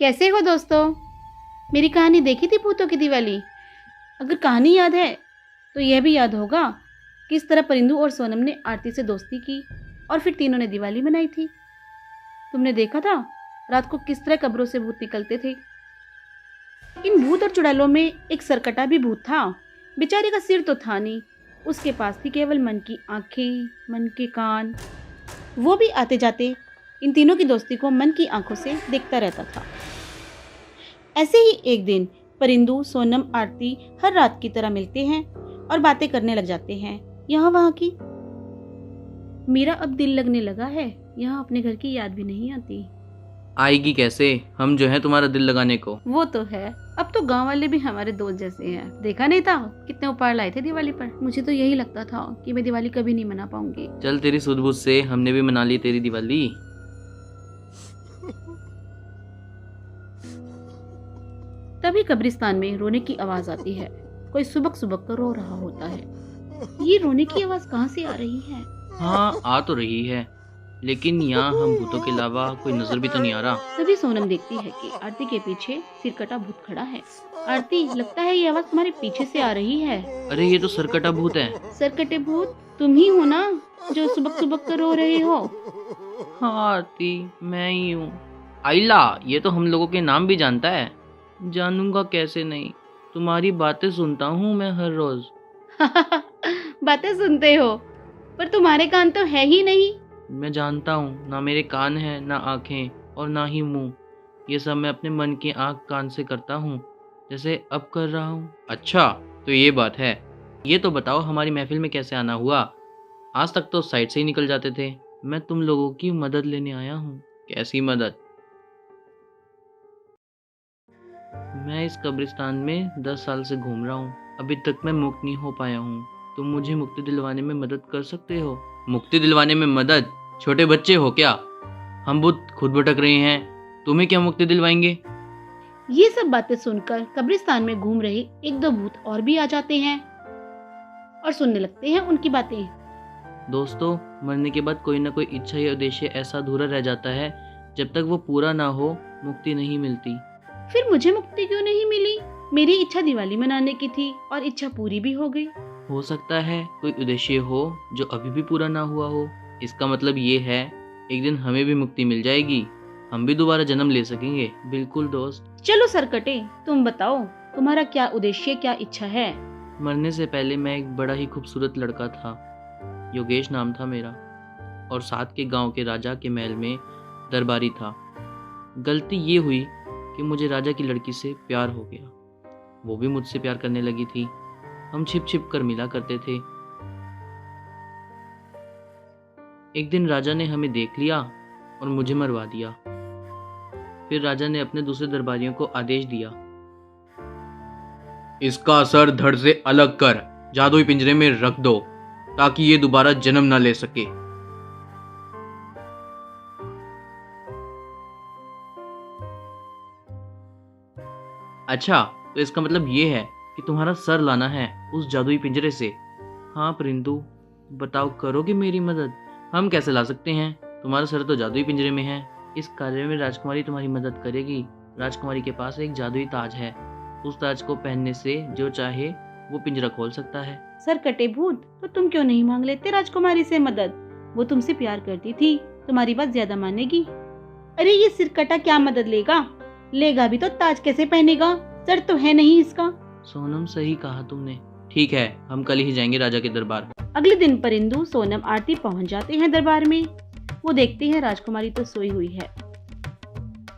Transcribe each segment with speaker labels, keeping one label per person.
Speaker 1: कैसे हो दोस्तों? मेरी कहानी देखी थी भूतों की दिवाली? अगर कहानी याद है तो यह भी याद होगा कि किस तरह परिंदू और सोनम ने आरती से दोस्ती की और फिर तीनों ने दिवाली मनाई थी। तुमने देखा था रात को किस तरह कब्रों से भूत निकलते थे। इन भूत और चुड़ैलों में एक सरकटा भी भूत था। बेचारे का सिर तो था नहीं, उसके पास थी केवल मन की आंखें, मन के कान। वो भी आते जाते इन तीनों की दोस्ती को मन की आंखों से देखता रहता था। ऐसे ही एक दिन परिंदू, सोनम, आरती हर रात की तरह मिलते हैं और बातें करने लग जाते हैं यहाँ वहाँ की। मेरा अब दिल लगने लगा है, यहाँ अपने घर की याद भी नहीं आती।
Speaker 2: आएगी कैसे, हम जो है तुम्हारा दिल लगाने को।
Speaker 1: वो तो है, अब तो गांव वाले भी हमारे दोस्त जैसे हैं। देखा नहीं था कितने उपहार लाए थे दिवाली पर। मुझे तो यही लगता था कि मैं दिवाली कभी नहीं मना पाऊंगी।
Speaker 2: चल तेरी सूझबूझ से हमने भी मना ली तेरी दिवाली।
Speaker 1: तभी कब्रिस्तान में रोने की आवाज आती है। कोई सुबक सुबक कर रो रहा होता है। ये रोने की आवाज कहाँ से आ रही है?
Speaker 2: हाँ आ तो रही है, लेकिन यहाँ हम भूतों के अलावा कोई नजर भी तो नहीं आ रहा।
Speaker 1: तभी सोनम देखती है कि आरती के पीछे सिरकटा भूत खड़ा है। आरती, लगता है ये आवाज तुम्हारे पीछे से आ रही है।
Speaker 2: अरे ये तो सरकटा भूत है।
Speaker 1: सरकटे भूत, तुम ही हो ना जो सुबक सुबक कर रो रहे हो?
Speaker 2: हाँ आरती, मैं ही हूँ। आइला, ये तो हम लोगों के नाम भी जानता है। जानूंगा कैसे नहीं, तुम्हारी बातें सुनता हूँ मैं हर रोज।
Speaker 1: बातें सुनते हो पर तुम्हारे कान तो है ही नहीं।
Speaker 2: मैं जानता हूँ, ना मेरे कान हैं, ना आंखें और ना ही मुंह। ये सब मैं अपने मन की आंख कान से करता हूँ, जैसे अब कर रहा हूँ। अच्छा तो ये बात है। ये तो बताओ हमारी महफिल में कैसे आना हुआ? आज तक तो साइड से ही निकल जाते थे। मैं तुम लोगों की मदद लेने आया हूँ। कैसी मदद? मैं इस कब्रिस्तान में 10 साल से घूम रहा हूँ, अभी तक मैं मुक्त नहीं हो पाया हूँ। तुम मुझे मुक्ति दिलवाने में मदद कर सकते हो? मुक्ति दिलवाने में मदद? छोटे बच्चे हो क्या? हम भूत खुद भटक रहे हैं, तुम्हें क्या मुक्ति दिलवाएंगे?
Speaker 1: ये सब बातें सुनकर कब्रिस्तान में घूम रहे एक दो भूत और भी आ जाते हैं और सुनने लगते हैं उनकी बातें।
Speaker 2: दोस्तों, मरने के बाद कोई ना कोई इच्छा या उद्देश्य ऐसा अधूरा रह जाता है, जब तक वो पूरा ना हो मुक्ति नहीं मिलती।
Speaker 1: फिर मुझे मुक्ति क्यों नहीं मिली? मेरी इच्छा दिवाली मनाने की थी और इच्छा पूरी भी हो गई।
Speaker 2: हो सकता है कोई उद्देश्य हो जो अभी भी पूरा ना हुआ हो। इसका मतलब ये है एक दिन हमें भी मुक्ति मिल जाएगी, हम भी दोबारा जन्म ले सकेंगे। बिल्कुल दोस्त।
Speaker 1: चलो सरकटे, तुम बताओ तुम्हारा क्या उद्देश्य, क्या इच्छा है?
Speaker 2: मरने से पहले मैं एक बड़ा ही खूबसूरत लड़का था, योगेश नाम था मेरा, और साथ के गांव के राजा के महल में दरबारी था। गलती ये हुई कि मुझे राजा की लड़की से प्यार हो गया, वो भी मुझसे प्यार करने लगी थी। हम छिप छिप कर मिला करते थे। एक दिन राजा ने हमें देख लिया और मुझे मरवा दिया। फिर राजा ने अपने दूसरे दरबारियों को आदेश दिया, इसका सर धड़ से अलग कर जादुई पिंजरे में रख दो, ताकि ये दोबारा जन्म ना ले सके। अच्छा तो इसका मतलब ये है कि तुम्हारा सर लाना है उस जादुई पिंजरे से। हाँ परिंदू, बताओ करोगे मेरी मदद? हम कैसे ला सकते हैं? तुम्हारा सर तो जादुई पिंजरे में है। इस कार्य में राजकुमारी तुम्हारी मदद करेगी। राजकुमारी के पास एक जादुई ताज है, उस ताज को पहनने से जो चाहे वो पिंजरा खोल सकता है।
Speaker 1: सरकटे भूत, तो तुम क्यों नहीं मांग लेते राजकुमारी से मदद? वो तुमसे प्यार करती थी, तुम्हारी बात ज्यादा मानेगी। अरे ये सिरकटा क्या मदद लेगा? लेगा भी तो ताज कैसे पहनेगा? सर तो है नहीं इसका।
Speaker 2: सोनम, सही कहा तुमने। ठीक है, हम कल ही जाएंगे राजा के दरबार।
Speaker 1: अगले दिन परिंदू, सोनम, आरती पहुंच जाते हैं दरबार में। वो देखते हैं राजकुमारी तो सोई हुई है।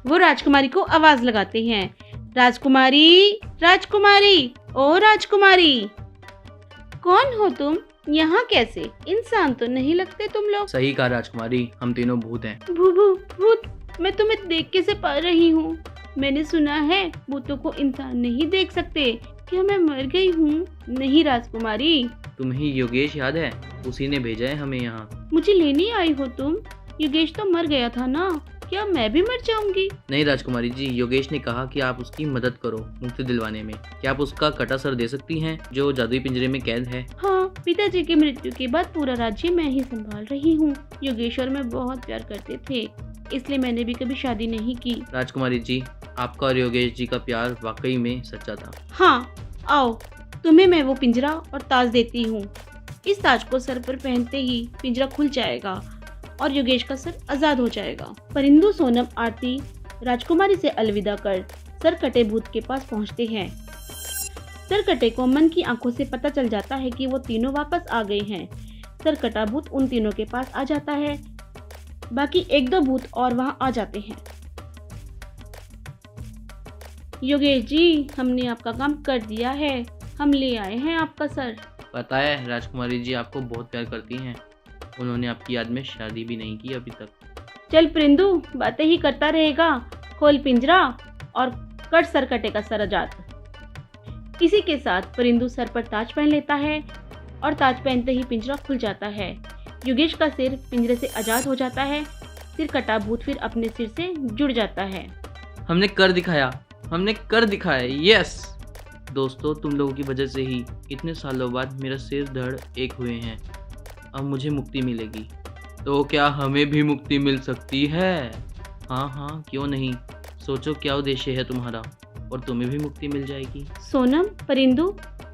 Speaker 1: वो राजकुमारी को आवाज लगाते हैं, राजकुमारी, राजकुमारी, ओ राजकुमारी। कौन हो तुम? यहाँ कैसे? इंसान तो नहीं लगते तुम लोग।
Speaker 2: सही कहा राजकुमारी, हम तीनों भूत हैं।
Speaker 1: भूत, मैं तुम्हें देख के से पा रही हूँ। मैंने सुना है भूतों को इंसान नहीं देख सकते। क्या मैं मर गई हूँ? नहीं राजकुमारी।
Speaker 2: तुम्हें योगेश याद है? उसी ने भेजा है हमें यहाँ।
Speaker 1: मुझे लेने आई हो तुम? योगेश तो मर गया था ना, क्या मैं भी मर जाऊंगी?
Speaker 2: नहीं राजकुमारी जी, योगेश ने कहा कि आप उसकी मदद करो मुक्ति दिलवाने में। क्या आप उसका कटा सर दे सकती हैं जो जादुई पिंजरे में कैद है?
Speaker 1: हाँ, पिताजी की मृत्यु के बाद पूरा राज्य मैं ही संभाल रही हूँ। योगेश और मैं बहुत प्यार करते थे, इसलिए मैंने भी कभी शादी नहीं की।
Speaker 2: राजकुमारी जी, आपका और योगेश जी का प्यार वाकई में सच्चा था।
Speaker 1: हाँ, आओ, तुम्हें मैं वो पिंजरा और ताज देती हूँ। इस ताज को सर पर पहनते ही पिंजरा खुल जाएगा और योगेश का सर आजाद हो जाएगा। परिंदू, सोनम, आरती राजकुमारी से अलविदा कर सरकटे भूत के पास पहुँचते हैं। सरकटे को मन की आंखों से पता चल जाता है कि वो तीनों वापस आ गए हैं। सरकटा भूत उन तीनों के पास आ जाता है। बाकी एक दो भूत और वहां आ जाते हैं। योगेश जी, हमने आपका काम कर दिया है, हम ले आए हैं आपका सर।
Speaker 2: पता है राजकुमारी जी आपको बहुत प्यार करती हैं। उन्होंने आपकी याद में शादी भी नहीं की अभी तक।
Speaker 1: चल परिंदू, बातें ही करता रहेगा। खोल पिंजरा और कर सरकटे का सर आजाद। इसी के साथ परिंदू सर पर ताज पहन लेता है और ताज पहनते ही पिंजरा खुल जाता है। योगेश का सिर पिंजरे से आजाद हो जाता है। सिर कटा भूत फिर अपने सिर से जुड़ जाता है।
Speaker 2: हमने कर दिखाया, हमने कर दिखाया, यस। दोस्तों, तुम लोगों की वजह से ही इतने सालों बाद मेरा सिर धड़ एक हुए हैं। अब मुझे मुक्ति मिलेगी, तो क्या हमें भी मुक्ति मिल सकती है? हाँ हाँ, क्यों नहीं। सोचो क्या उद्देश्य है तुम्हारा, और तुम्हें भी मुक्ति मिल जाएगी।
Speaker 1: सोनम, परिंदू,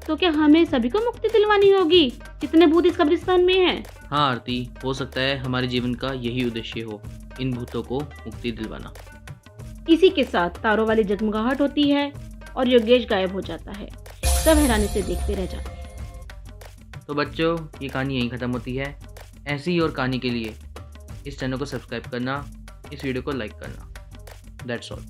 Speaker 1: तो क्या हमें सभी को मुक्ति दिलवानी होगी जितने भूत इस कब्रिस्तान में हैं?
Speaker 2: हाँ आरती, हो सकता है हमारे जीवन का यही उद्देश्य हो, इन भूतों को मुक्ति दिलवाना।
Speaker 1: इसी के साथ तारों वाली जगमगाहट होती है और योगेश गायब हो जाता है। सब हैरानी से देखते रह जाते हैं।
Speaker 2: तो बच्चों, ये कहानी यहीं ख़त्म होती है। ऐसी ही और कहानी के लिए इस चैनल को सब्सक्राइब करना, इस वीडियो को लाइक करना। That's all.